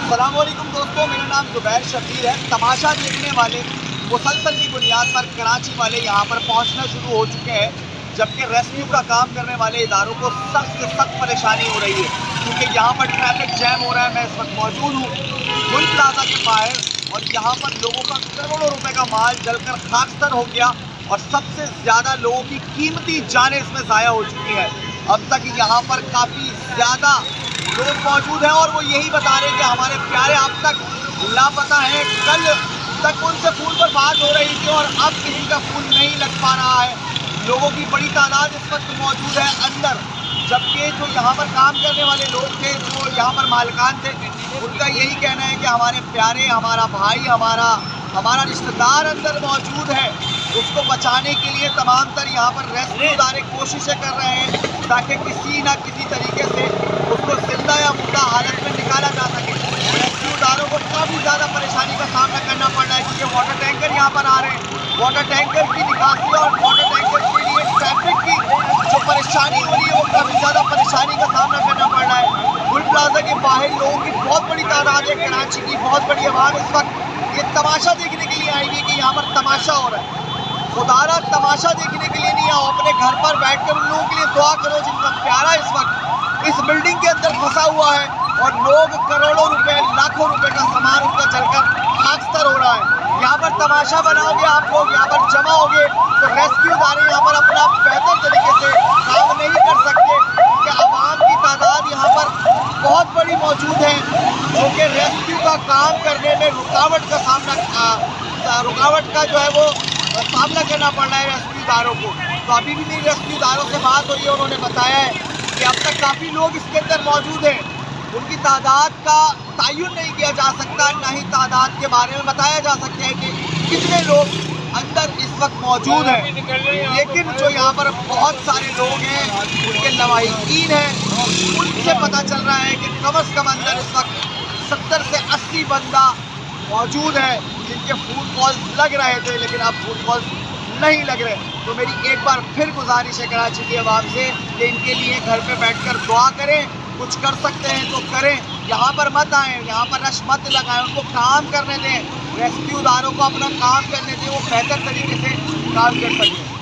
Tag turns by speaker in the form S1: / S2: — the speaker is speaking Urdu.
S1: السلام علیکم دوستوں، میرا نام زبیر شبیر ہے۔ تماشا دیکھنے والے مسلسل کی بنیاد پر کراچی والے یہاں پر پہنچنا شروع ہو چکے ہیں، جبکہ ریسکیو کا کام کرنے والے اداروں کو سخت سے سخت پریشانی ہو رہی ہے، کیونکہ یہاں پر ٹریفک جیم ہو رہا ہے۔ میں اس وقت موجود ہوں گل پلازا کے باہر، اور یہاں پر لوگوں کا کروڑوں روپے کا مال جل کر خاکستر ہو گیا، اور سب سے زیادہ لوگوں کی قیمتی جانیں اس میں ضائع ہو چکی ہیں۔ اب تک یہاں پر کافی زیادہ لوگ موجود ہیں، اور وہ یہی بتا رہے ہیں کہ ہمارے پیارے اب تک لاپتہ ہیں۔ کل تک ان سے فون پر بات ہو رہی تھی، اور اب کسی کا فون نہیں لگ پا رہا ہے۔ لوگوں کی بڑی تعداد اس وقت موجود ہے اندر، جبکہ جو یہاں پر کام کرنے والے لوگ تھے، جو یہاں پر مالکان تھے، ان کا یہی کہنا ہے کہ ہمارے پیارے، ہمارا بھائی، ہمارا رشتہ دار اندر موجود ہے۔ اس کو بچانے کے لیے تمام تر یہاں پر ریسکیو ادارے کوششیں کر رہے ہیں، تاکہ کسی نہ کسی طریقے سے اس کو زندہ یا مردہ حالت میں نکالا جا سکے۔ ریسکیو اداروں کو کافی زیادہ پریشانی کا سامنا کرنا پڑ رہا ہے، کیونکہ واٹر ٹینکر یہاں پر آ رہے ہیں۔ واٹر ٹینکر کی نکاسی اور واٹر ٹینکر کے لیے ٹریفک کی جو پریشانی ہو رہی ہے، وہ کافی زیادہ پریشانی کا سامنا کرنا پڑ رہا ہے۔ گل پلازا کے باہر لوگوں کی بہت بڑی تعداد ہے، کراچی کی بہت بڑی عوام اس وقت یہ تماشا دیکھنے کے لیے آئی ہوئی ہے کہ یہاں پر تماشا ہو رہا ہے۔ خدا را تماشا دیکھنے کے لیے نہیں آؤ، اپنے گھر پر بیٹھ کر ان لوگوں کے لیے دعا کرو جن کا پیارا اس وقت اس بلڈنگ کے اندر پھنسا ہوا ہے، اور لوگ کروڑوں روپے، لاکھوں روپے کا سامان ان کا جل کر خاکستر ہو رہا ہے۔ یہاں پر تماشا بناؤ گے، آپ لوگ یہاں پر جمع ہوگے، تو ریسکیو ادارے یہاں پر اپنا بہتر طریقے سے کام نہیں کر سکتے، کیونکہ عوام کی تعداد یہاں پر بہت بڑی موجود ہے، جو کہ ریسکیو کا کام کرنے میں رکاوٹ کا جو ہے وہ سامنا کرنا پڑ رہا ہے ریسکیو اداروں کو۔ تو ابھی بھی میری ریسکیو اداروں سے بات ہوئی ہے، انہوں نے بتایا ہے کہ اب تک کافی لوگ اس کے اندر موجود ہیں۔ ان کی تعداد کا تعین نہیں کیا جا سکتا، نہ ہی تعداد کے بارے میں بتایا جا سکتا ہے کہ کتنے لوگ اندر اس وقت موجود ہیں، لیکن جو یہاں پر بہت سارے لوگ ہیں، ان کے لواحقین ہیں، ان سے پتہ چل رہا ہے کہ کم از کم اندر اس وقت 70 سے 80 بندہ موجود ہے، جن کے فون کالز لگ رہے تھے، لیکن اب فون کالز نہیں لگ رہے۔ تو میری ایک بار پھر گزارش ہے کراچی کی عوام سے کہ ان کے لیے گھر پہ بیٹھ کر دعا کریں، کچھ کر سکتے ہیں تو کریں، یہاں پر مت آئیں، یہاں پر رش مت لگائیں، ان کو کام کرنے دیں، ریسکیو اداروں کو اپنا کام کرنے دیں، وہ بہتر طریقے سے کام کر سکیں۔